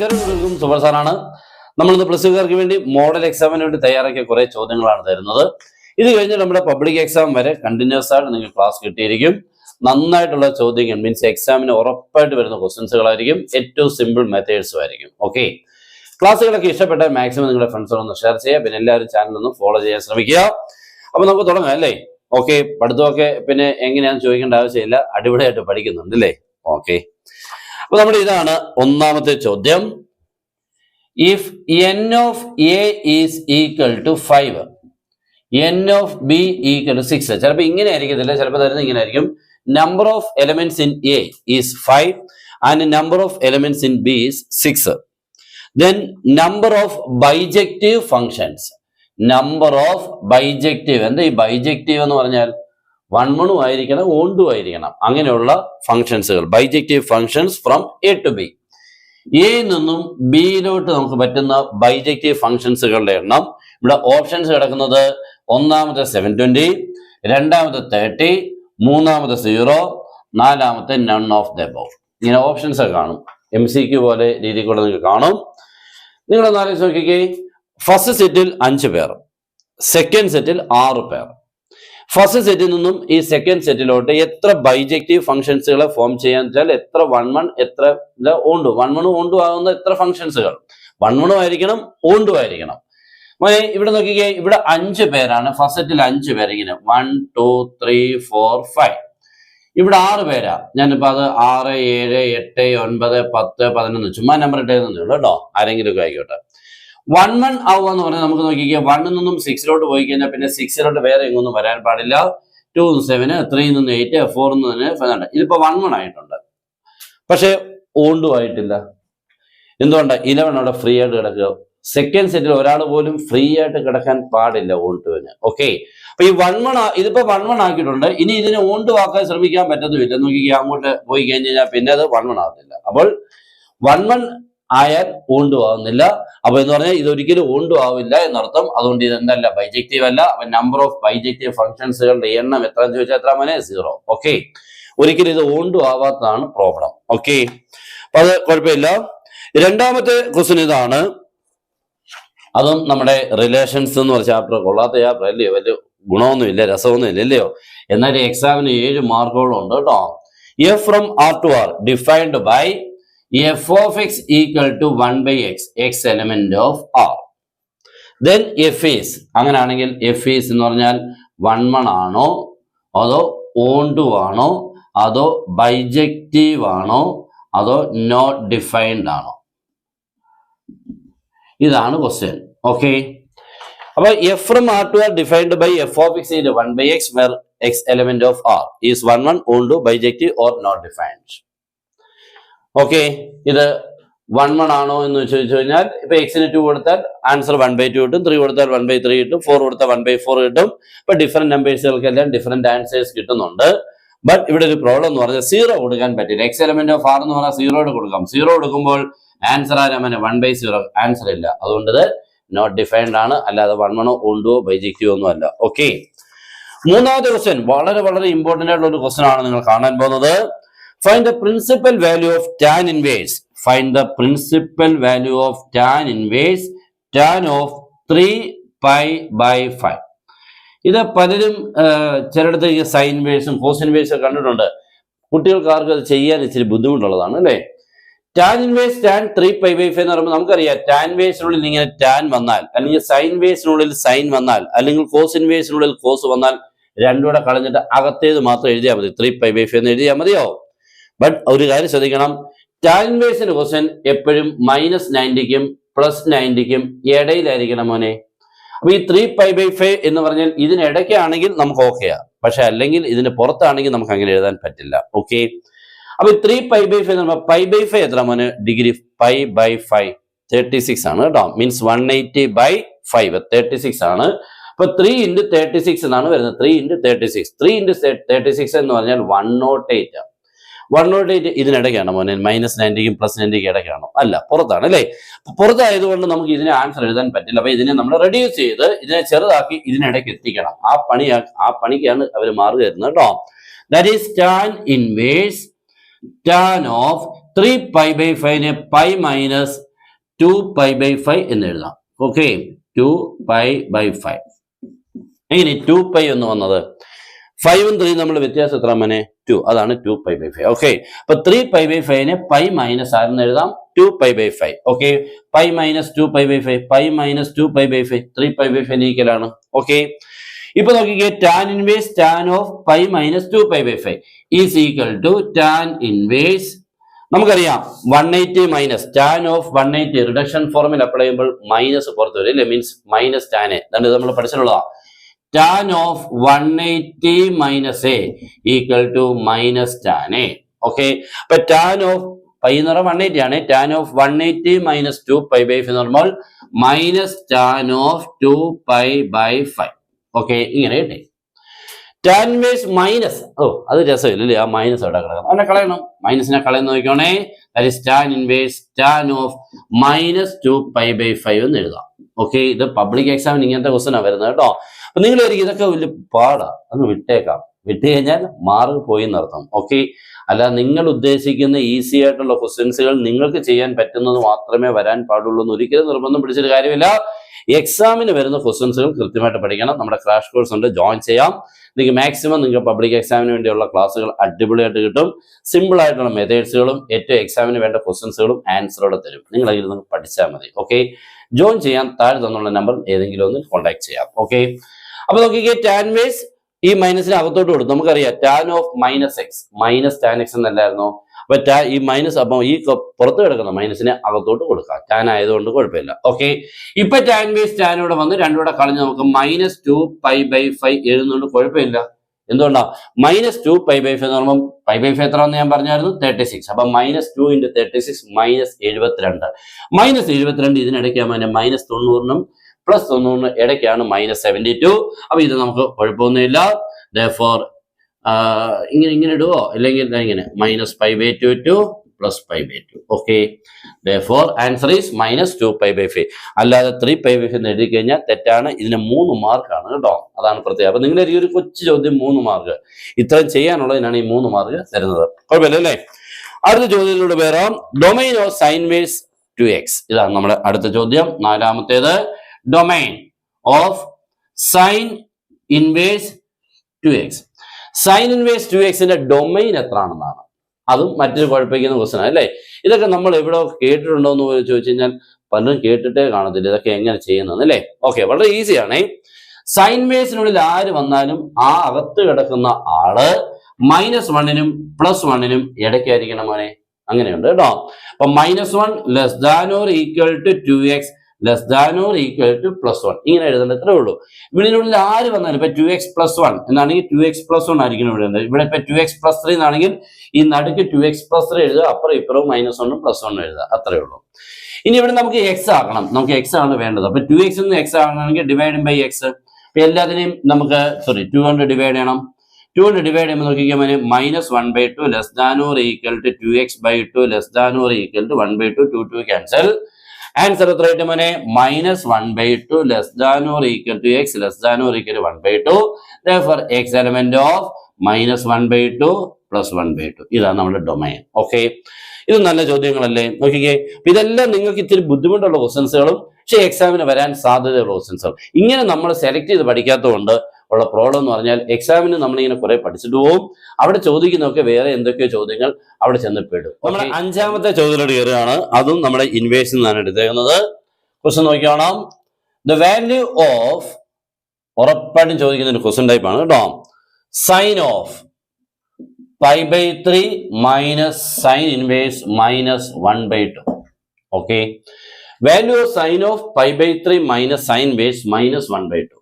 നമസ്കാരം, സൂപ്പർ സാറാണ്. നമ്മളിന്ന് പ്ലസ് ടുക്കാർക്ക് വേണ്ടി മോഡൽ എക്സാമിന് വേണ്ടി തയ്യാറാക്കിയ കുറെ ചോദ്യങ്ങളാണ് തരുന്നത്. ഇത് കഴിഞ്ഞ് നമ്മുടെ പബ്ലിക് എക്സാം വരെ കണ്ടിന്യൂസ് ആയിട്ട് നിങ്ങൾക്ക് ക്ലാസ് കിട്ടിയിരിക്കും. നന്നായിട്ടുള്ള ചോദ്യങ്ങൾ മീൻസ് എക്സാമിന് ഉറപ്പായിട്ട് വരുന്ന ക്വസ്റ്റ്യൻസുകളായിരിക്കും. ഏറ്റവും സിമ്പിൾ മെത്തേഡ്സും ആയിരിക്കും. ഓക്കെ, ക്ലാസ്സുകളൊക്കെ ഇഷ്ടപ്പെട്ടാൽ മാക്സിമം നിങ്ങളുടെ ഫ്രണ്ട്സിനൊന്ന് ഷെയർ ചെയ്യുക. പിന്നെ എല്ലാവരും ചാനലൊന്ന് ഫോളോ ചെയ്യാൻ ശ്രമിക്കുക. അപ്പൊ നമുക്ക് തുടങ്ങാം അല്ലേ? ഓക്കെ, പഠിത്തമൊക്കെ പിന്നെ എങ്ങനെയാണെന്ന് ചോദിക്കേണ്ട ആവശ്യമില്ല, അടിപൊളിയായിട്ട് പഠിക്കുന്നുണ്ട് അല്ലേ? ഓക്കെ, അപ്പൊ നമ്മുടെ ഇതാണ് ഒന്നാമത്തെ ചോദ്യം. If n of a is equal to 5, n of b equal to 6. ചിലപ്പോൾ ഇങ്ങനെ ആയിരിക്കത്തില്ല, ചിലപ്പോൾ തരുന്നത് ഇങ്ങനെ ആയിരിക്കും. Number of elements in a is 5 and number of elements in b is 6. Then number of bijective functions. Number of bijective, എന്താ ഈ bijective എന്ന് പറഞ്ഞാൽ 1 1 ആയിരിക്കണം, 1 ആയിരിക്കണം. അങ്ങനെയുള്ള ഫംഗ്ഷൻസുകൾ, bijective functions from A to B. എയിൽ നിന്നും ബിയിലോട്ട് നമുക്ക് പറ്റുന്ന ബൈജക്റ്റീവ് ഫംഗ്ഷൻസുകളുടെ എണ്ണം. ഇവിടെ ഓപ്ഷൻസ് കിടക്കുന്നത് ഒന്നാമത്തെ 720, രണ്ടാമത്തെ 30, മൂന്നാമത്തെ 0, നാലാമത്തെ നൺ ഓഫ് ദ എബോവ്. ഇങ്ങനെ ഓപ്ഷൻസ് ഒക്കെ കാണും. MCQ പോലെ രീതിയിൽ കൂടെ നിങ്ങൾക്ക് കാണും. നിങ്ങളൊന്ന് ആലോചിച്ച് നോക്കിക്കേ. ഫസ്റ്റ് സെറ്റിൽ 5 പേർ, സെക്കൻഡ് സെറ്റിൽ 6 പേർ. ഫസ്റ്റ് സെറ്റിൽ നിന്നും ഈ സെക്കൻഡ് സെറ്റിലോട്ട് എത്ര ബൈജക്റ്റീവ് ഫംഗ്ഷൻസുകളെ ഫോം ചെയ്യാൻ വെച്ചാൽ എത്ര 1 1 എത്ര 1 1 1 ആകുന്ന എത്ര ഫംഗ്ഷൻസുകൾ 1 1 ആയിരിക്കണം, 1 ആയിരിക്കണം. ഇവിടെ നോക്കിക്കേ, ഇവിടെ 5 പേരാണ്. ഫസ്റ്റ് സെറ്റിൽ 5 പേര്, ഇങ്ങനെ 1 2 3 4 5. ഇവിടെ 6 പേരാ. ഞാനിപ്പോ അത് 6 7 8 9 10 11 ചുമ്മാ നമ്പർ ഇട്ടേന്നേ ഉള്ളൂ കേട്ടോ, ആരെങ്കിലും ഒക്കെ ആയിക്കോട്ടെ. 1 1 ആവുക എന്ന് പറഞ്ഞാൽ നമുക്ക് നോക്കിക്കുക, 1 നിന്നും 6 പോയി കഴിഞ്ഞാൽ പിന്നെ 6 വേറെ എങ്ങൊന്നും വരാൻ പാടില്ല. 2 7, 3 8, 4 5. ഇതിപ്പോ 1 1 ആയിട്ടുണ്ട്, പക്ഷെ 1 ആയിട്ടില്ല. എന്തുകൊണ്ടാ? 11 അവിടെ ഫ്രീ ആയിട്ട് കിടക്കുക. സെക്കൻഡ് സെറ്റിൽ ഒരാൾ പോലും ഫ്രീ ആയിട്ട് കിടക്കാൻ പാടില്ല 1 ഓക്കെ. അപ്പൊ ഈ 1 1 ഇതിപ്പോ 1 1 ആക്കിയിട്ടുണ്ട്. ഇനി ഇതിനെ 1 ആക്കാൻ ശ്രമിക്കാൻ പറ്റത്തുമില്ല. നോക്കിക്കുക, അങ്ങോട്ട് പോയി കഴിഞ്ഞ് കഴിഞ്ഞാൽ പിന്നെ അത് 1 1 ആകത്തില്ല. അപ്പോൾ 1 1 ആയാൽ 1 ആവുന്നില്ല. അപ്പൊ എന്ന് പറഞ്ഞാൽ ഇതൊരിക്കലും 1 ആവില്ല എന്നർത്ഥം. അതുകൊണ്ട് ഇതെന്തല്ല, ബൈജക്റ്റീവ് അല്ല. അപ്പൊ നമ്പർ ഓഫ് ബൈജക്റ്റീവ് ഫംഗ്ഷൻസുകളുടെ എണ്ണം എത്ര ചോദിച്ചാൽ എത്ര മോനെ? 0. ഓക്കെ, ഒരിക്കലും ഇത് 1 ആവാത്തതാണ് പ്രോബ്ലം. ഓക്കെ, അപ്പൊ അത് കുഴപ്പമില്ല. രണ്ടാമത്തെ ക്വസ്റ്റ്യൻ ഇതാണ്. അതും നമ്മുടെ റിലേഷൻസ് എന്ന് പറഞ്ഞ ചാപ്റ്റർ. കൊള്ളാത്ത ചാപ്റ്റർ അല്ലയോ, വലിയ ഗുണമൊന്നും ഇല്ല, രസമൊന്നും ഇല്ല അല്ലയോ. എന്നാൽ എക്സാമിന് 7 മാർക്കുകളും ഉണ്ട് കേട്ടോ. F from R to R defined by f of x equal to 1 by x, x element of R. Then f is, അങ്ങനെയാണെങ്കിൽ f is എന്ന് പറഞ്ഞാൽ 1 1 ആണോ, അതോ 1 ആണോ, അതോ ബൈജക്റ്റീവ് ആണോ, അതോ നോട്ട് ഡിഫൈൻഡ് ആണോ? ഇതാണ് ക്വസ്റ്റ്യൻ. ഓക്കെ, അപ്പൊ f from R to R defined by f of x is 1 by x where x element of R is 1 1, 1, bijective or not defined. Okay, ഇത് 1 1 ആണോ എന്ന് ചോദിച്ചു കഴിഞ്ഞാൽ ഇപ്പൊ എക്സിന് 2 കൊടുത്താൽ ആൻസർ 1/2 കിട്ടും, 3 കൊടുത്താൽ 1/3 കിട്ടും, 4 കൊടുത്താൽ 1/4 കിട്ടും. ഇപ്പൊ ഡിഫറെന്റ് നമ്പേഴ്സുകൾക്കെല്ലാം ഡിഫറെന്റ് ആൻസേഴ്സ് കിട്ടുന്നുണ്ട്. ബട്ട് ഇവിടെ ഒരു പ്രോബ്ലം എന്ന് പറഞ്ഞാൽ 0 കൊടുക്കാൻ പറ്റില്ല. എക്സ് എലമെന്റ് ഓഫ് ആർ എന്ന് പറഞ്ഞാൽ 0 കൊടുക്കാം. 0 കൊടുക്കുമ്പോൾ ആൻസർ ആരാമനെ 1/0 ആൻസർ ഇല്ല. അതുകൊണ്ട് ഇത് നോട്ട് ഡിഫൈൻഡ് ആണ്, അല്ലാതെ 1 1 1 ബൈജക്റ്റീവ് ഒന്നും അല്ല. ഓക്കെ, മൂന്നാമത്തെ ക്വസ്റ്റ്യൻ വളരെ വളരെ ഇമ്പോർട്ടന്റ് ആയിട്ടുള്ള ഒരു ക്വസ്റ്റ്യൻ ആണ് നിങ്ങൾ കാണാൻ പോകുന്നത്. Find the principal value of tan inverse. Find the principal value of tan inverse tan of 3 pi by 5. ഇത് പലരും ചിലയിടത്ത് സൈൻ ഇൻവേഴ്സും കോസ് ഇൻവേഴ്സും കണ്ടിട്ടുണ്ട്. കുട്ടികൾക്കാർക്ക് അത് ചെയ്യാൻ ഇച്ചിരി ബുദ്ധിമുട്ടുള്ളതാണ് അല്ലേ. Tan inverse tan 3 pi by 5 എന്ന് പറയുമ്പോൾ നമുക്കറിയാം, ടാൻ ഇൻവേഴ്സിനുള്ളിൽ ഇങ്ങനെ ടാൻ വന്നാൽ, അല്ലെങ്കിൽ സൈൻ ഇൻവേഴ്സിനുള്ളിൽ സൈൻ വന്നാൽ, അല്ലെങ്കിൽ കോസ് ഇൻവേഴ്സിനുള്ളിൽ കോസ് വന്നാൽ രണ്ടും കൂടെ കളഞ്ഞിട്ട് അകത്തേത് മാത്രം എഴുതിയാൽ മതി. 3 pi by 5 എന്ന് എഴുതിയാൽ മതിയോ? ബട്ട് ഒരു കാര്യം ശ്രദ്ധിക്കണം, ടാൻ ഇൻവേഴ്സിന്റെ ക്വസ്റ്റ്യൻ എപ്പോഴും -90ക്കും +90ക്കും ഇടയിലായിരിക്കണം മോനെ. അപ്പൊ ഈ 3 pi by 5 എന്ന് പറഞ്ഞാൽ ഇതിനിടയ്ക്കാണെങ്കിൽ നമുക്ക് ഓക്കെയാ, പക്ഷെ അല്ലെങ്കിൽ ഇതിന് പുറത്താണെങ്കിൽ നമുക്ക് അങ്ങനെ എഴുതാൻ പറ്റില്ല. ഓക്കെ, അപ്പൊ 3 pi by 5 എന്ന് പറയുമ്പോൾ pi by 5 എത്ര മോനെ? ഡിഗ്രി. pi by 5 36 ആണ് കേട്ടോ. മീൻസ് 180/5 36 ആണ്. അപ്പൊ 3 × 36 എന്നാണ് വരുന്നത്. 3 × 36 3 × 36 എന്ന് പറഞ്ഞാൽ 108. 108 ഇതിനിടയ്ക്കാണ് മോനെ? -90ക്കും +90ക്കും ഇടയ്ക്കാണോ? അല്ല, പുറത്താണ് അല്ലേ. പുറത്തായതുകൊണ്ട് നമുക്ക് ഇതിനെ ആൻസർ എഴുതാൻ പറ്റില്ല. അപ്പൊ ഇതിനെ നമ്മൾ റെഡ്യൂസ് ചെയ്ത് ഇതിനെ ചെറുതാക്കി ഇതിനിടയ്ക്ക് എത്തിക്കണം. ആ പണിക്കാണ് അവർ മാറി തരുന്നത് കേട്ടോ. That is tan inverse tan of 3 pi by 5 നെ pi minus 2π/5 എന്ന് എഴുതാം. ഓക്കെ, 2π/5. എങ്ങനെ 2π എന്ന് വന്നത്? 5ഉം 3 നമ്മൾ വ്യത്യാസം എത്ര മോനെ? 2. അതാണ് 2π/5. ഓക്കെ, അപ്പൊ 3π/5നെ പൈ മൈനസ് ആരെന്ന് എഴുതാം? 2π/5. Okay, pi minus 2π/5, pi minus 2π/5, 3π/5 ഈക്വലാണ്. ഓക്കെ, ഇപ്പൊ നോക്കിക്കേ, tan inverse tan of pi minus 2π/5 is equal to tan inverse, നമുക്കറിയാം 180 മൈനസ് ടാൻ ഓഫ് 180 റിഡക്ഷൻ ഫോർമിൽ അപ്ലൈ ചെയ്യുമ്പോൾ മൈനസ് പുറത്ത് വരും അല്ലേ, മീൻസ് മൈനസ് ടാൻ എ. നമ്മൾ പഠിച്ചിട്ടുള്ളതാ. Tan of 180 minus A equal to minus tan A. Okay, അപ്പൊ ടാൻ ഓഫ് പൈ എന്ന് പറഞ്ഞാൽ 180 ആണ്. ടാൻ ഓഫ് 180 മൈനസ് 2π/5 എന്ന് പറയുമ്പോൾ മൈനസ് ടാൻ ഓഫ് 2π/5. ഓക്കെ, ഇങ്ങനെ കിട്ടി. ടാൻ ഇൻവേഴ്സ് മൈനസ്, അത് രസമില്ലേ, ആ മൈനസ് അവിടെ കിടക്കണം, അതിനെ കളയണം. മൈനസിനെ കളയുന്ന നോക്കിക്കോണേ, that is tan inverse tan of minus 2π/5 എന്ന് എഴുതാം. ഓക്കെ, ഇത് പബ്ലിക് എക്സാമിന് ഇങ്ങനത്തെ ക്വസ്റ്റനാണ് വരുന്നത് കേട്ടോ. അപ്പൊ നിങ്ങൾ ഇതൊക്കെ വലിയ പാടാ, അന്ന് വിട്ടേക്കാം. വിട്ട് കഴിഞ്ഞാൽ മാർക്ക് പോയി എന്നർത്ഥം. ഓക്കെ, അല്ല, നിങ്ങൾ ഉദ്ദേശിക്കുന്ന ഈസി ആയിട്ടുള്ള ക്വസ്റ്റ്യൻസുകൾ നിങ്ങൾക്ക് ചെയ്യാൻ പറ്റുന്നത് മാത്രമേ വരാൻ പാടുള്ളൂ എന്ന് ഒരിക്കലും നിർബന്ധം പിടിച്ചിട്ട് കാര്യമില്ല. എക്സാമിന് വരുന്ന ക്വസ്റ്റ്യൻസുകൾ കൃത്യമായിട്ട് പഠിക്കണം. നമ്മുടെ ക്രാഷ് കോഴ്സ് ഉണ്ട്, ജോയിൻ ചെയ്യാം. നിങ്ങൾക്ക് മാക്സിമം നിങ്ങൾക്ക് പബ്ലിക് എക്സാമിന് വേണ്ടിയുള്ള ക്ലാസ്സുകൾ അടിപൊളിയായിട്ട് കിട്ടും. സിമ്പിൾ ആയിട്ടുള്ള മെത്തേഡ്സുകളും ഏറ്റവും എക്സാമിന് വേണ്ട ക്വസ്റ്റ്യൻസുകളും ആൻസറോടെ തരും. നിങ്ങൾ അതിൽ നിന്ന് പഠിച്ചാൽ മതി. ഓക്കെ, ജോയിൻ ചെയ്യാൻ താഴെ തന്നുള്ള നമ്പർ ഏതെങ്കിലും ഒന്ന് കോൺടാക്ട് ചെയ്യാം. ഓക്കെ, അപ്പൊ നോക്കിക്കേ, ടാൻ ഇൻവേഴ്സ് ഈ മൈനസിന് അകത്തോട്ട് കൊടുത്തു. നമുക്കറിയാം tan of minus X, minus tan X എന്നല്ലായിരുന്നോ? അപ്പൊ ഈ മൈനസ്, അപ്പൊ ഈ പുറത്ത് കിടക്കുന്ന മൈനസിനെ അകത്തോട്ട് കൊടുക്കാം. ടാൻ ആയതുകൊണ്ട് കുഴപ്പമില്ല. ഓക്കെ, ഇപ്പൊ ടാൻ ഇൻവേഴ്സ് ടാനോടെ വന്ന് രണ്ടുകൂടെ കളഞ്ഞ് നമുക്ക് മൈനസ് 2π/5 എഴുതുന്നുണ്ട്. കുഴപ്പമില്ല. എന്തുകൊണ്ടാ? മൈനസ് 2π/5 എന്ന് പറയുമ്പോൾ π/5 എത്ര എന്ന് ഞാൻ പറഞ്ഞായിരുന്നു? 36. അപ്പൊ മൈനസ് 2 × 36 മൈനസ് 72. മൈനസ് 72 ഇതിനിടയ്ക്ക് മൈനസ് 90നും പ്ലസ് 90 ഇടയ്ക്കാണ് മൈനസ് 72. അപ്പൊ ഇത് നമുക്ക് കുഴപ്പമൊന്നുമില്ല. therefore ഇങ്ങനെ ഇടുവോ, അല്ലെങ്കിൽ ഇങ്ങനെ minus π/2 to plus π/2. Okay, therefore answer is minus 2π/5. അല്ലാതെ 3π/5 എന്ന് എഴുതി കഴിഞ്ഞാൽ തെറ്റാണ്. ഇതിന് 3 മാർക്കാണ് കേട്ടോ, അതാണ് പ്രത്യേകം. അപ്പൊ നിങ്ങളുടെ ഈ ഒരു കൊച്ചു ചോദ്യം 3 മാർക്ക്, ഇത്രയും ചെയ്യാനുള്ളതിനാണ് ഈ 3 മാർക്ക് തരുന്നത്. കുഴപ്പമില്ല അല്ലേ? അടുത്ത ചോദ്യത്തിലൂടെ വരാം. Domain of sine inverse 2x. ഇതാണ് നമ്മുടെ അടുത്ത ചോദ്യം, 4-മത്തേത്. Domain of sine inverse 2x. Sine inverse 2xന്റെ ഡൊമൈൻ എത്രയാണെന്നാണ്. അതും മറ്റൊരു കുഴപ്പിക്കുന്ന ക്വസ്റ്റൻ അല്ലേ. ഇതൊക്കെ നമ്മൾ എവിടെ കേട്ടിട്ടുണ്ടോ എന്ന് ചോദിച്ചു കഴിഞ്ഞാൽ പലരും കേട്ടിട്ടേ കാണത്തില്ല. ഇതൊക്കെ എങ്ങനെ ചെയ്യുന്നത് അല്ലേ. ഓക്കെ, വളരെ ഈസിയാണ്. സൈൻ ഇൻവേഴ്സിനുള്ളിൽ ആര് വന്നാലും ആ അകത്ത് കിടക്കുന്ന ആള് -1നും +1നും ഇടയ്ക്കായിരിക്കണം മോനെ. അങ്ങനെയുണ്ട് കേട്ടോ. അപ്പൊ -1 less than or equal to 2x less than or equal to +1 ഇങ്ങനെ എഴുതേണ്ട, ഇത്രേ ഉള്ളൂ. ഇതിനുള്ളിൽ ആര് വന്നാലും ഇപ്പൊ 2x + 1 എന്നാണെങ്കിൽ 2x + 1 ആയിരിക്കണം ഇവിടെ. ഇവിടെ ഇപ്പൊ 2x + 3 എന്നാണെങ്കിൽ ഈ നടുക്ക് 2x + 3 എഴുതുക, അപ്പുറം ഇപ്പുറവും -1ഉം +1ഉം എഴുതുക, അത്രേ ഉള്ളൂ. ഇനി ഇവിടെ നമുക്ക് x ആക്കണം. നമുക്ക് x ആണ് വേണ്ടത്. അപ്പൊ 2x നിന്ന് x ആകണമെങ്കിൽ ഡിവൈഡ് ബൈ x. അപ്പൊ എല്ലാത്തിനെയും നമുക്ക് 2 കൊണ്ട് ഡിവൈഡ് ചെയ്യണം. 2 കൊണ്ട് ഡിവൈഡ് ചെയ്യുമ്പോൾ നോക്കിക്കാൻ -1/2 less than or equal to 2x/2 less than or equal to 1/2. 2 cancel. Answer എത്ര ആയിട്ട് മോനെ? -1/2 less than or equal to x less than or equal to 1/2. therefore x element of -1/2 + 1/2. ഇതാണ് നമ്മുടെ ഡൊമൈൻ. ഓക്കെ, ഇത് നല്ല ചോദ്യങ്ങളല്ലേ. നോക്കിക്കേ, ഇതെല്ലാം നിങ്ങൾക്ക് ഇത്തിരി ബുദ്ധിമുട്ടുള്ള ക്വസ്റ്റൻസുകളും പക്ഷേ എക്സാമിന് വരാൻ സാധ്യതയുള്ള ക്വസ്റ്റൻസുകളും. ഇങ്ങനെ നമ്മൾ സെലക്ട് ചെയ്ത് പഠിക്കാത്തതുകൊണ്ട് ഉള്ള പ്രോബ്ലം എന്ന് പറഞ്ഞാൽ എക്സാമിന് നമ്മളിങ്ങനെ കുറെ പഠിച്ചിട്ട് പോകും, അവിടെ ചോദിക്കുന്നതൊക്കെ വേറെ എന്തൊക്കെയോ ചോദ്യങ്ങൾ അവിടെ ചെന്ന് പെടും. നമ്മുടെ 5-മത്തെ ചോദ്യത്തിലോട്ട് കയറുകയാണ്. അതും നമ്മുടെ ഇൻവേഴ്സിൽ നിന്നാണ് എടുത്തേക്കുന്നത്. ക്വസ്റ്റൻ നോക്കിക്കോണം. ദ വാല്യൂ ഓഫ്, ഉറപ്പായിട്ടും ചോദിക്കുന്ന ഒരു ക്വസ്റ്റൻ ടൈപ്പാണ് കേട്ടോ. Sine of π/3 minus sine inverse -1/2. Okay, value of sine of π/3 minus sine inverse -1/2.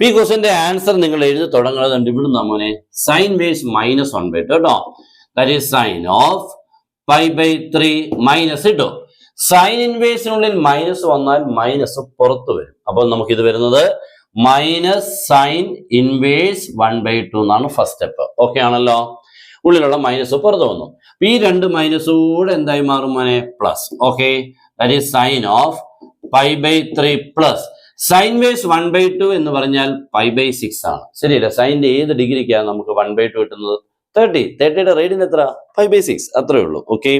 ഈ ക്വസ്റ്റന്റെ ആൻസർ നിങ്ങൾ എഴുതി തുടങ്ങുന്നത് ഇവിടുന്ന് മോനെ സൈൻ ഇൻവേഴ്സ് -1/2 കേട്ടോ. That is sine of π/3 minus ഇട്ടോ. സൈൻ ഇൻവേഴ്സിനുള്ളിൽ മൈനസ് വന്നാൽ മൈനസ് പുറത്തു വരും. അപ്പോൾ നമുക്ക് ഇത് വരുന്നത് മൈനസ് സൈൻ ഇൻവേഴ്സ് 1/2 എന്നാണ് ഫസ്റ്റ് സ്റ്റെപ്പ്. ഓക്കെ ആണല്ലോ. ഉള്ളിലുള്ള മൈനസ് പുറത്തു വന്നു. ഈ 2 മൈനസ് കൂടെ എന്തായി മാറും മോനെ? Plus. Okay, that is sine of π/3 plus sine inverse 1/2 എന്ന് പറഞ്ഞാൽ π/6 ആണ്. ശരിയല്ല? സൈനിന്റെ ഏത് ഡിഗ്രിക്കാണ് നമുക്ക് 1/2 കിട്ടുന്നത്? 30. 30യുടെ റേഡിയൻ എത്ര? π/6, അത്രേ ഉള്ളൂ. ഓക്കെ,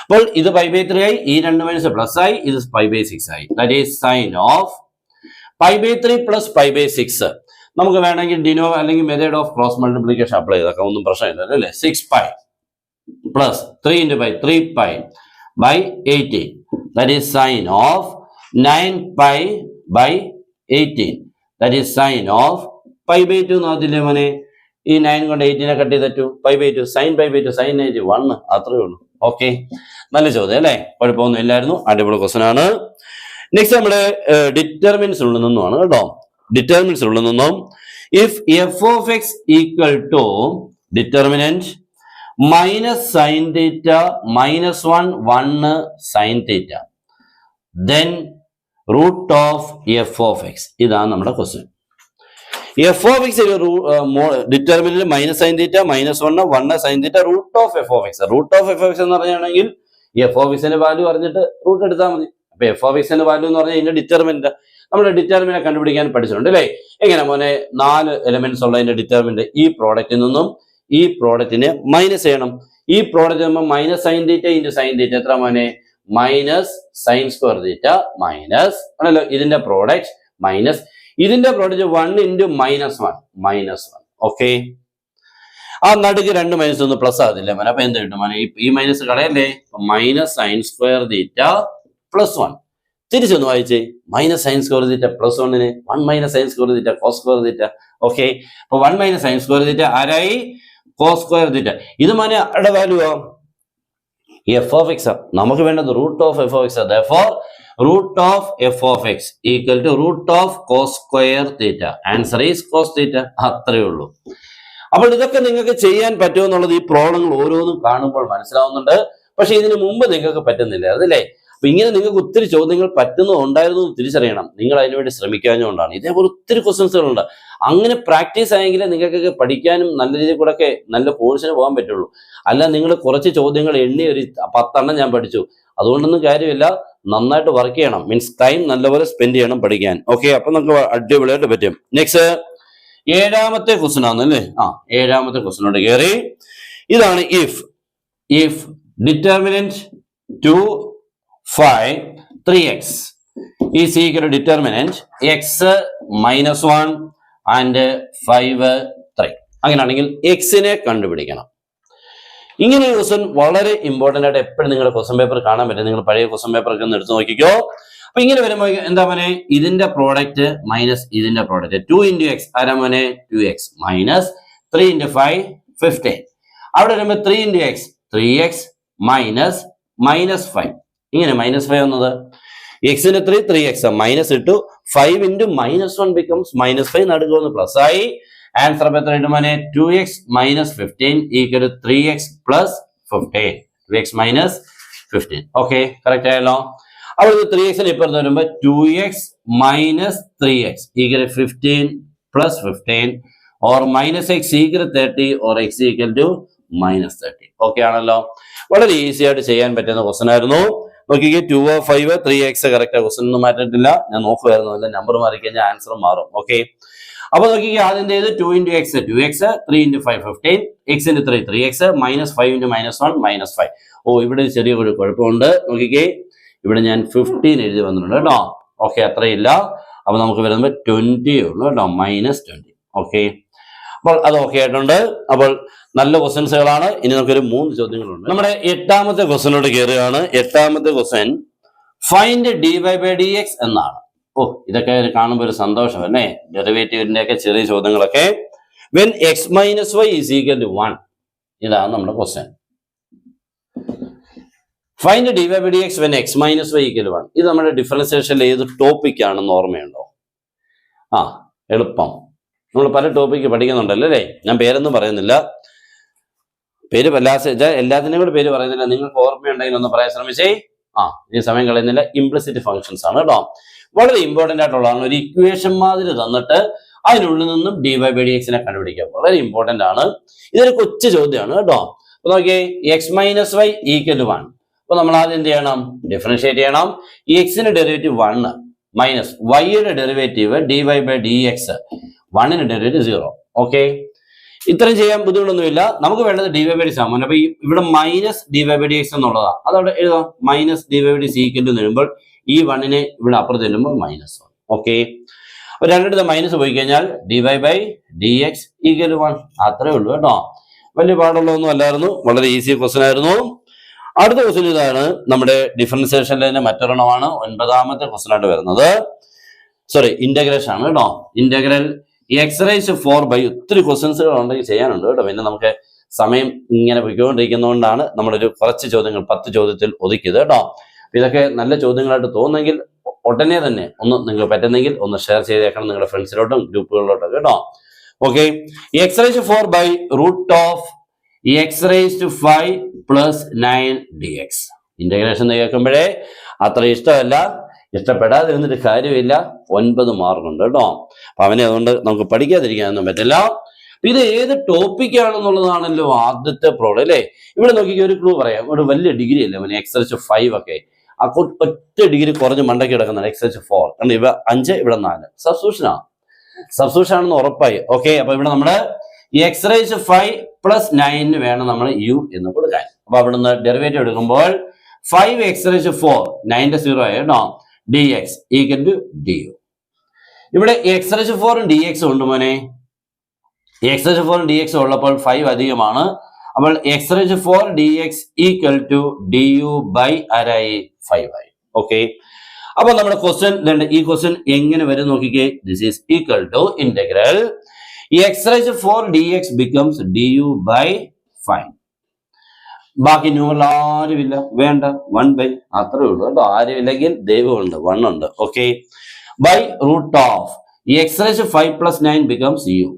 അപ്പോൾ ഇത് π/3 ആയി, ഈ 2 മൈനസ് പ്ലസ് ആയി, ഇത് π/6 ആയി. That is sine of π/3 plus π/6. നമുക്ക് വേണമെങ്കിൽ ഡിനോ അല്ലെങ്കിൽ method of cross multiplication apply ചെയ്തേക്കാം, ഒന്നും പ്രശ്നമില്ല അല്ലേ. 6π plus 3 × π 3π/18. That is sine of 9π/18. That is sine of π/2 എന്നാകത്തില്ലേ മോനെ? ഈ 9 കൊണ്ട് 18 കട്ട് ചെയ്തു π/2 സൈൻ π/2 സൈൻ 1 അത്രേ ഉള്ളൂ. ഓക്കെ, നല്ല ചോദ്യം അല്ലേ, കുഴപ്പമൊന്നും ഇല്ലായിരുന്നു, അടിപൊളി ക്വസ്റ്റൻ ആണ്. നെക്സ്റ്റ് നമ്മുടെ ഡിറ്റർമിനൻസ് ഉള്ളിൽ നിന്നുമാണ് കേട്ടോ. ഡിറ്റർമിനൻസ് ഉള്ളിൽ നിന്നും if f of x equal to determinant minus sine theta minus 1 sine theta then root of f of x. ഇതാണ് നമ്മുടെ question. F of x determinant minus sine theta minus 1 sine theta root of f of x. Root of f of x എന്ന് പറയുകയാണെങ്കിൽ f of എക്സിന്റെ value അറിഞ്ഞിട്ട് root എടുത്താൽ മതി. അപ്പൊ F of എക്സിന്റെ വാല്യൂ എന്ന് പറഞ്ഞാൽ ഇതിന്റെ ഡിറ്റർമിനന്റ് നമ്മൾ ഡിറ്റർമിനെ കണ്ടുപിടിക്കാൻ പഠിച്ചിട്ടുണ്ട് അല്ലേ. എങ്ങനെ മോനെ? 4 എലിമെന്റ്സ് ഉള്ളതിന്റെ ഡിറ്റർമിനന്റ് ഈ പ്രോഡക്റ്റിൽ നിന്നും ഈ പ്രോഡക്റ്റിനെ മൈനസ് ചെയ്യണം. ഈ പ്രോഡക്റ്റ് നമ്മൾ minus sine theta into sine theta എത്ര മോനെ? Minus sine square theta minus ആണല്ലോ ഇതിന്റെ പ്രോഡക്റ്റ് മൈനസ് ഇതിന്റെ പ്രോഡക്റ്റ് 1 × -1 ഓക്കെ. ആ നടുക്ക് 2 മൈനസ് 1 പ്ലസ് ആകത്തില്ല മോനെ. അപ്പൊ എന്ത് കിട്ടും മോനെ? ഈ മൈനസ് കളയല്ലേ, minus sine square theta plus 1. തിരിച്ചൊന്ന് വായിച്ചേ, minus sine square theta plus 1 1 minus sine square theta cos square theta. Okay, അപ്പൊ 1 മൈനസ് സൈൻ സ്ക്വയർ തീറ്റ ആരായി? Cos square theta. ഇത് മോനെ അവിടെ വാല്യൂ എഫ് ഓഫ് എക്സ്. നമുക്ക് വേണ്ടത് root of f of x. therefore root of f of x equal to root of cos square theta. Answer is cos theta. അത്രയേ ഉള്ളൂ. അപ്പോൾ ഇതൊക്കെ നിങ്ങൾക്ക് ചെയ്യാൻ പറ്റുമെന്നുള്ളത് ഈ പ്രോബ്ലങ്ങൾ ഓരോന്നും കാണുമ്പോൾ മനസ്സിലാവുന്നുണ്ട്. പക്ഷെ ഇതിനു മുമ്പ് നിങ്ങൾക്ക് പറ്റുന്നില്ല അതല്ലേ. അപ്പൊ ഇങ്ങനെ നിങ്ങൾക്ക് ഒത്തിരി ചോദ്യങ്ങൾ പറ്റുന്നുണ്ടായിരുന്നു തിരിച്ചറിയണം. നിങ്ങൾ അതിനുവേണ്ടി ശ്രമിക്കാഞ്ഞുകൊണ്ടാണ്. ഇതേപോലെ ഒത്തിരി ക്വസ്റ്റ്യൻസുകളുണ്ട്. അങ്ങനെ പ്രാക്ടീസ് ആയെങ്കിലേ നിങ്ങൾക്കൊക്കെ പഠിക്കാനും നല്ല രീതിയിൽ കൂടെ ഒക്കെ നല്ല കോഴ്സിന് പോകാൻ പറ്റുള്ളൂ. അല്ല നിങ്ങൾ കുറച്ച് ചോദ്യങ്ങൾ എണ്ണി ഒരു 10 ഞാൻ പഠിച്ചു അതുകൊണ്ടൊന്നും കാര്യമില്ല. നന്നായിട്ട് വർക്ക് ചെയ്യണം, മീൻസ് ടൈം നല്ലപോലെ സ്പെൻഡ് ചെയ്യണം പഠിക്കാൻ. ഓക്കെ, അപ്പൊ നമുക്ക് അടിപൊളിയായിട്ട് പറ്റും. നെക്സ്റ്റ് 7ാമത്തെ ക്വസ്റ്റ്യൻ ആണല്ലേ. ഏഴാമത്തെ ക്വസ്റ്റ്യനോട് കയറി. ഇതാണ് if determinant 2 5 3x is equal to determinant x -1 and 5 3. അങ്ങനെയാണെങ്കിൽ എക്സിനെ കണ്ടുപിടിക്കണം. ഇങ്ങനെ ഒരു ക്വസ്റ്റൻ വളരെ ഇമ്പോർട്ടന്റ് ആയിട്ട് എപ്പോഴും നിങ്ങളുടെ ക്വസ്റ്റൻ പേപ്പർ കാണാൻ പറ്റും. നിങ്ങൾ പഴയ ക്വസ്റ്റൻ പേപ്പർ ഒക്കെ ഒന്ന് എടുത്ത് നോക്കിക്കോ. അപ്പൊ ഇങ്ങനെ വരുമ്പോൾ എന്താ മോനെ? ഇതിന്റെ പ്രോഡക്റ്റ് മൈനസ് ഇതിന്റെ പ്രോഡക്റ്റ് 2 × x ആരാ മോനെ? 2x minus 3 × 5 15. അവിടെ വരുമ്പോൾ 3 × x 3x മൈനസ് -5. ഇങ്ങനെ -5 വന്നത് എക്സിന് 3x മൈനസ് ഇട്ടു 5 × -1 ബിക്കംസ് -5 നടുക്കൊന്ന് പ്ലസ് ആയി. ആൻസർ എത്ര കിട്ടും മോനെ? 2x - 15 equal to 3x + 15. 2x - 15. Okay, correct ആയല്ലോ. അപ്പോൾ 3xന് ഇപ്പുറത്ത് വരുമ്പോൾ 2x - 3x equal 15 + 15 or -x equal 30 or x equal to -30. Okay ആണല്ലോ. വളരെ ഈസി ആയിട്ട് ചെയ്യാൻ പറ്റുന്ന ക്വസ്റ്റൻ ആയിരുന്നു. നോക്കിക്കേ, 2 5 3x കറക്റ്റ്. ക്വസ്റ്റൻ ഒന്നും മാറ്റിട്ടില്ല. ഞാൻ നോക്കുമായിരുന്നു, അല്ല നമ്പർ മാറിക്കഴിഞ്ഞാൽ ആൻസർ മാറും. ഓക്കെ, അപ്പൊ നോക്കിക്കേ, ആദ്യം 2 × x 2x 3 × 5 15 x × 3 3x -5 × -1 -5. ഓ, ഇവിടെ ചെറിയൊരു കുഴപ്പമുണ്ട്. നോക്കിക്കേ, ഇവിടെ ഞാൻ 15 എഴുതി വന്നിട്ടുണ്ട് കേട്ടോ. ഓക്കെ, അത്രയില്ല. അപ്പൊ നമുക്ക് വരുമ്പോൾ 20 ഉള്ളൂ കേട്ടോ, -20. ഓക്കെ, അപ്പോൾ അത് ഓക്കെ ആയിട്ടുണ്ട്. അപ്പോൾ നല്ല ക്വസ്റ്റ്യൻസുകളാണ്. ഇനി നമുക്കൊരു 3 ചോദ്യങ്ങളുണ്ട്. നമ്മുടെ 8ാമത്തെ ക്വസ്റ്റ്യനോട് കയറുകയാണ്. 8ാമത്തെ ക്വസ്റ്റ്യൻ ഫൈൻഡ് dy/dx എന്നാണ്. ഓ, ഇതൊക്കെ കാണുമ്പോൾ ഒരു സന്തോഷം അല്ലേ. ഡെറിവേറ്റീവിന്റെ ഒക്കെ ചെറിയ ചോദ്യങ്ങളൊക്കെ. when x - y is equal to 1. ഇതാണ് നമ്മുടെ question. Find dy/dx when x - y equal to 1. ഇത് നമ്മുടെ ഡിഫറൻസിയേഷനിൽ ഏത് ടോപ്പിക് ആണെന്ന് ഓർമ്മയുണ്ടോ? എളുപ്പം. നമ്മൾ പല ടോപ്പിക്ക് പഠിക്കുന്നുണ്ടല്ലോ അല്ലേ. ഞാൻ പേരൊന്നും പറയുന്നില്ല, പേര് എല്ലാത്തിനും കൂടെ പേര് പറയുന്നില്ല. നിങ്ങൾക്ക് ഓർമ്മയുണ്ടെങ്കിൽ ഒന്ന് പറയാൻ ശ്രമിച്ചേ. ഈ സമയം കളയുന്നില്ല. ഇംപ്ലിസിറ്റ് ഫംഗ്ഷൻസ് ആണ് കേട്ടോ. വളരെ ഇമ്പോർട്ടന്റ് ആയിട്ടുള്ളതാണ്. ഒരു ഇക്വേഷൻ മാതിരി തന്നിട്ട് അതിനുള്ളിൽ നിന്നും dy/dx കണ്ടുപിടിക്കുക. വളരെ ഇമ്പോർട്ടന്റ് ആണ്. ഇതൊരു കൊച്ചു ചോദ്യമാണ് കേട്ടോ. അപ്പൊ നോക്കിയേ, x - y ഈക്വൽ 1. അപ്പൊ നമ്മൾ ആദ്യം എന്ത് ചെയ്യണം? ഡിഫറൻഷിയേറ്റ് ചെയ്യണം. ഈ എക്സിന്റെ ഡെറിവേറ്റീവ് 1 മൈനസ് വൈയുടെ ഡെറിവേറ്റീവ് dy/dx 1ന്റെ ഡെറിവേറ്റീവ് 0. ഓക്കെ, ഇത്രയും ചെയ്യാൻ ബുദ്ധിമുട്ടൊന്നുമില്ല. നമുക്ക് വേണ്ടത് dy by dt ആണ്. അപ്പൊ ഇവിടെ മൈനസ് dy by dx എന്നുള്ളതാണ്. അതവിടെ എഴുതാം. Minus dy by dt equal എന്ന് വരുമ്പോൾ ഈ 1നെ ഇവിടെ അപ്പുറത്ത് ചെല്ലുമ്പോൾ -1. ഓക്കെ, അപ്പൊ രണ്ടിടത്ത് മൈനസ് പോയി കഴിഞ്ഞാൽ dy by dx ഈക്വൽ 1. അത്രേ ഉള്ളൂ കേട്ടോ. വലിയ പാടുള്ളതൊന്നും അല്ലായിരുന്നു, വളരെ ഈസി ക്വസ്റ്റൻ ആയിരുന്നു. അടുത്ത ക്വസ്റ്റൻ ഇതാണ്, നമ്മുടെ ഡിഫറൻസിയേഷനിലെ തന്നെ മറ്റൊരെണ്ണമാണ് 9ാമത്തെ ക്വസ്റ്റൻ ആയിട്ട് വരുന്നത്. സോറി, ഇന്റഗ്രേഷൻ ആണ് കേട്ടോ. ഇന്റഗ്രൽ x⁴ ഒത്തിരി ക്വസ്റ്റ്യൻസുകൾ ഉണ്ടെങ്കിൽ ചെയ്യാനുണ്ട് കേട്ടോ. പിന്നെ നമുക്ക് സമയം ഇങ്ങനെ പോയിക്കൊണ്ടിരിക്കുന്നതുകൊണ്ടാണ് നമ്മളൊരു കുറച്ച് ചോദ്യങ്ങൾ 10 ചോദ്യത്തിൽ ഒതുക്കിയത് കേട്ടോ. ഇതൊക്കെ നല്ല ചോദ്യങ്ങളായിട്ട് തോന്നുന്നെങ്കിൽ ഉടനെ തന്നെ ഒന്ന് നിങ്ങൾക്ക് പറ്റുന്നെങ്കിൽ ഒന്ന് ഷെയർ ചെയ്തേക്കണം നിങ്ങളുടെ ഫ്രണ്ട്സിലോട്ടും ഗ്രൂപ്പുകളിലോട്ടും കേട്ടോ. Okay, x⁴√x⁵ + 9 dx. ഇന്റഗ്രേഷൻ കേൾക്കുമ്പോഴേ അത്ര ഇഷ്ടമല്ല, ഇഷ്ടപ്പെടാതിരുന്നിട്ട് കാര്യമില്ല. 9 മാർക്കുണ്ട് കേട്ടോ. അപ്പൊ അവനെ അതുകൊണ്ട് നമുക്ക് പഠിക്കാതിരിക്കാനൊന്നും പറ്റില്ല. ഇത് ഏത് ടോപ്പിക്കാണെന്നുള്ളതാണല്ലോ ആദ്യത്തെ പ്രോബ്ലം അല്ലേ. ഇവിടെ നോക്കിക്കോ, ഒരു ക്ലൂ പറയാം. ഇവിടെ വലിയ ഡിഗ്രി അല്ലേ അവന് x⁵ ഒക്കെ. ഒറ്റ ഡിഗ്രി കുറഞ്ഞ് മണ്ടയ്ക്ക് കിടക്കുന്നതാണ് x⁴. കാരണം ഇവ 5, ഇവിടെ 4. സബ്സ്റ്റിറ്റ്യൂഷൻ ആണെന്ന് ഉറപ്പായി. ഓക്കെ, അപ്പൊ ഇവിടെ നമ്മള് x⁵ + 9 വേണം നമ്മൾ u എന്ന് കൊടുക്കാൻ. അപ്പൊ അവിടുന്ന് ഡെറിവേറ്റീവ് എടുക്കുമ്പോൾ 5x⁴, 9ന്റെ 0 ആയി കേട്ടോ, dx ഈക്വൽ ടു du. ഇവിടെ x⁴ dx ഉണ്ട് മോനെ. x⁴ dx ഉള്ളപ്പോൾ 5 അധികമാണ്. അപ്പോൾ x⁴ dx equal to du by ആരായി 5 ആയി. ഓക്കെ, അപ്പൊ നമ്മുടെ ക്വസ്റ്റ്യൻ, ഈ ക്വസ്റ്റ്യൻ എങ്ങനെ വരും നോക്കിക്കേ. This is equal to integral x⁴ dx becomes du by 5. ബാക്കി ന്യൂമറിൽ ആരുമില്ല, വേണ്ട, 1/, അത്രേ ഉള്ളൂ കേട്ടോ. ആരുമില്ലെങ്കിൽ ദൈവമുണ്ട്, 1 ഉണ്ട്. Okay, by √ x⁵ + 9 becomes u.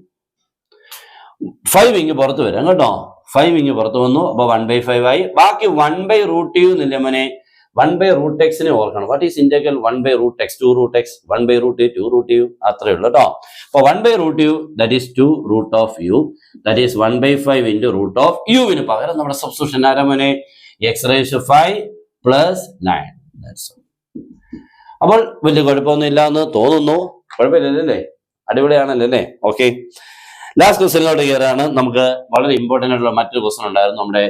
5 ഇങ്ങ് പുറത്ത് വരാം കേട്ടോ. 5 ഇങ്ങ് പുറത്ത് വന്നു. അപ്പൊ 1/5 ആയി. ബാക്കി 1/√u എന്നില്ല മോനെ. 1/√x ഓർക്കണം. What is integral 1/√x? 2√x, 1/√u, 2√u, അത്രേ ഉള്ളൂ കേട്ടോ. അപ്പൊ 1/√u, that is 2√u, that is 1/5 into √u. പകരം നമ്മുടെ സബ്സ്റ്റിറ്റ്യൂഷൻ ആരാ മോനെ? x⁵ + 9. അപ്പോൾ വലിയ കുഴപ്പമൊന്നും ഇല്ല എന്ന് തോന്നുന്നു. കുഴപ്പമില്ലല്ലേ, അടിപൊളിയാണല്ലോ അല്ലേ. ഓക്കെ, ലാസ്റ്റ് ക്വസ്റ്റ്യനിലോട്ട് കയറാണ്. നമുക്ക് വളരെ ഇമ്പോർട്ടൻ്റ് ആയിട്ടുള്ള മറ്റൊരു ക്വസ്റ്റ്യൻ ഉണ്ടായിരുന്നു നമ്മുടെ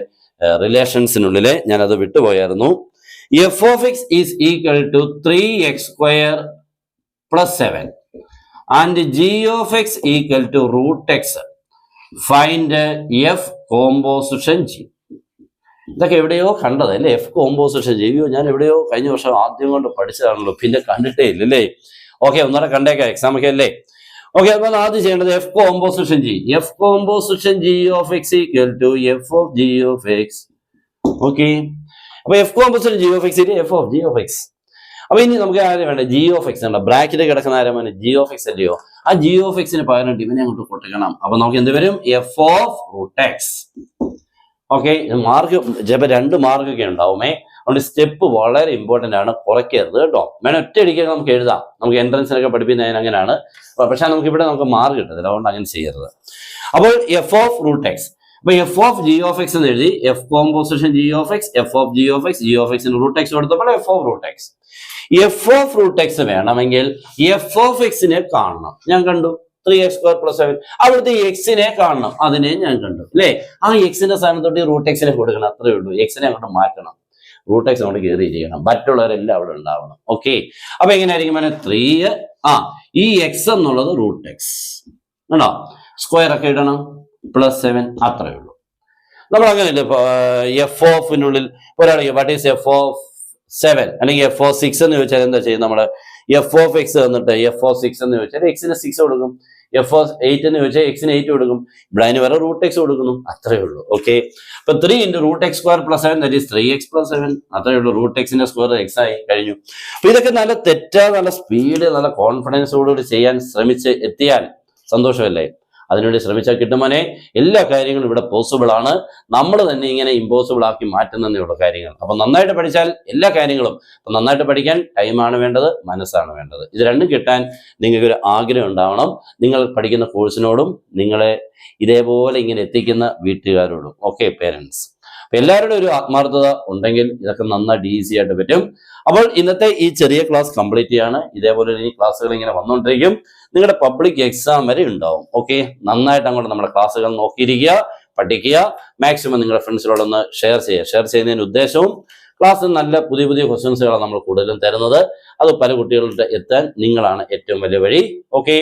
റിലേഷൻസിനുള്ളിലെ, ഞാനത് വിട്ടുപോയായിരുന്നു. f(x) is equal to 3x² + 7 and g(x) equal to √x. Find f composition g. ഇതൊക്കെ എവിടെയോ കണ്ടതല്ലേ, f കോമ്പോസിഷൻ g. ഞാൻ എവിടെയോ കഴിഞ്ഞ വർഷം ആദ്യം കൊണ്ട് പഠിച്ചതാണല്ലോ, പിന്നെ കണ്ടിട്ടേ ഇല്ലല്ലേ. ഓക്കെ, ഒന്നുകൂടെ കണ്ടേക്കാം, എക്സാം ഒക്കെ അല്ലേ. ഓക്കെ, അപ്പൊ ആദ്യം ചെയ്യേണ്ടത് f composition g. f composition g(x) equal to f of g(x). Okay, അപ്പൊ f composition g(x) f of g(x). അപ്പൊ ഇനി നമുക്ക് ആരും വേണ്ട, g(x) ഉണ്ട്, ബ്രാക്കറ്റ് കിടക്കുന്ന ആരാണ്? g(x) അല്ലയോ. ആ g(x) പകരം ഇവനെ അങ്ങോട്ട് കൊട്ടിക്കണം. അപ്പൊ നമുക്ക് എന്ത് വരും? f of √x. Okay, mark ചിലപ്പോൾ 2 മാർക്കൊക്കെ ഉണ്ടാവുമേ. അതുകൊണ്ട് സ്റ്റെപ്പ് വളരെ ഇമ്പോർട്ടന്റ് ആണ്, കുറയ്ക്കരുത് കേട്ടോ. വേണം ഒറ്റ അടിക്കാൻ നമുക്ക് എഴുതാം, നമുക്ക് എൻട്രൻസിനൊക്കെ പഠിപ്പിക്കുന്നതിന് അങ്ങനെയാണ്. പക്ഷെ നമുക്ക് ഇവിടെ നമുക്ക് മാർക്ക് കിട്ടത്തില്ല, അതുകൊണ്ട് അങ്ങനെ ചെയ്യരുത്. അപ്പോൾ f of √x. അപ്പൊ f of g(x) എന്ന് എഴുതി, f composition g(x), f of g(x), g(x) √x കൊടുത്തപ്പോൾ f of √x. f of √x വേണമെങ്കിൽ f of x കാണണം. ഞാൻ കണ്ടു 3x² + 7. അവിടുത്തെ x കാണണം, അതിനെ ഞാൻ കണ്ടു അല്ലേ. ആ x സ്ഥാനത്തോട്ട് √x കൊടുക്കണം, അത്രേ ഉള്ളൂ. x അങ്ങോട്ട് മാറ്റണം, √x അങ്ങോട്ട് കയറിയിരിക്കണം, മറ്റുള്ളവരെല്ലാം അവിടെ ഉണ്ടാവണം. ഓക്കെ, അപ്പൊ എങ്ങനെയായിരിക്കും? 3 ഈ x എന്നുള്ളത് √x ആണോ, സ്ക്വയർ ഒക്കെ ഇടണം, +7, അത്രേ ഉള്ളൂ. നമ്മൾ അങ്ങനെയല്ലേ f ഓഫിനുള്ളിൽ ഒരാളെ വാട്ട് ഈസ് f of 7 അല്ലെങ്കിൽ f of 6 എന്ന് ചോദിച്ചാൽ എന്താ ചെയ്യും? നമ്മള് f of x എന്നിട്ട് f of 6 എന്ന് ചോദിച്ചാൽ x 6 കൊടുക്കും, f of 8 എന്ന് ചോദിച്ചാൽ x 8 കൊടുക്കും. ഇവിടെ അതിന് വേറെ √x കൊടുക്കുന്നു, അത്രേ ഉള്ളൂ. ഓക്കെ, അപ്പൊ 3 × √x² + 7, that is 3x + 7, അത്രേ ഉള്ളൂ. √x സ്ക്വയർ x ആയി കഴിഞ്ഞു. അപ്പൊ ഇതൊക്കെ നല്ല നല്ല സ്പീഡ്, നല്ല കോൺഫിഡൻസോടുകൂടി ചെയ്യാൻ ശ്രമിച്ച് എത്തിയാൽ സന്തോഷമല്ലേ. അതിനുവേണ്ടി ശ്രമിച്ചാൽ കിട്ടുമോനെ. എല്ലാ കാര്യങ്ങളും ഇവിടെ പോസിബിൾ ആണ്. നമ്മൾ തന്നെ ഇങ്ങനെ ഇമ്പോസിബിൾ ആക്കി മാറ്റുന്നതേയുള്ള കാര്യങ്ങൾ. അപ്പൊ നന്നായിട്ട് പഠിച്ചാൽ എല്ലാ കാര്യങ്ങളും. അപ്പൊ നന്നായിട്ട് പഠിക്കാൻ ടൈമാണ് വേണ്ടത്, മനസ്സാണ് വേണ്ടത്. ഇത് രണ്ടും കിട്ടാൻ നിങ്ങൾക്കൊരു ആഗ്രഹം ഉണ്ടാവണം. നിങ്ങൾ പഠിക്കുന്ന കോഴ്സിനോടും നിങ്ങളെ ഇതേപോലെ ഇങ്ങനെ എത്തിക്കുന്ന വീട്ടുകാരോടും. ഓക്കെ പേരൻസ്, എല്ലാവരുടെ ഒരു ആത്മാർത്ഥത ഉണ്ടെങ്കിൽ ഇതൊക്കെ നന്നായിട്ട് ഈസി ആയിട്ട് പറ്റും. അപ്പോൾ ഇന്നത്തെ ഈ ചെറിയ ക്ലാസ് കംപ്ലീറ്റ് ചെയ്യാണ്. ഇതേപോലെ ഈ ക്ലാസ്സുകൾ ഇങ്ങനെ വന്നുകൊണ്ടിരിക്കും. നിങ്ങളുടെ പബ്ലിക് എക്സാം വരെ ഉണ്ടാവും. ഓക്കെ, നന്നായിട്ട് അങ്ങോട്ട് നമ്മുടെ ക്ലാസ്സുകൾ നോക്കിയിരിക്കുക, പഠിക്കുക. മാക്സിമം നിങ്ങളുടെ ഫ്രണ്ട്സിനോടൊന്ന് ഷെയർ ചെയ്യുക. ഷെയർ ചെയ്യുന്നതിന് ഉദ്ദേശവും ക്ലാസ്സിൽ നല്ല പുതിയ പുതിയ ക്വസ്റ്റ്യൻസുകളാണ് നമ്മൾ കൂടുതലും തരുന്നത്. അത് പല കുട്ടികളുടെ എത്താൻ നിങ്ങളാണ് ഏറ്റവും വലിയ വഴി. ഓക്കെ,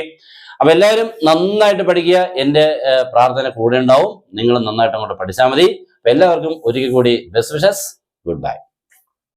അപ്പൊ എല്ലാവരും നന്നായിട്ട് പഠിക്കുക. എൻ്റെ പ്രാർത്ഥന കൂടെ ഉണ്ടാവും. നിങ്ങൾ നന്നായിട്ട് അങ്ങോട്ട് പഠിച്ചാൽ മതി. അപ്പൊ എല്ലാവർക്കും ഒരിക്കൽ കൂടി ബെസ്റ്റ് വിഷസ്. Good bye.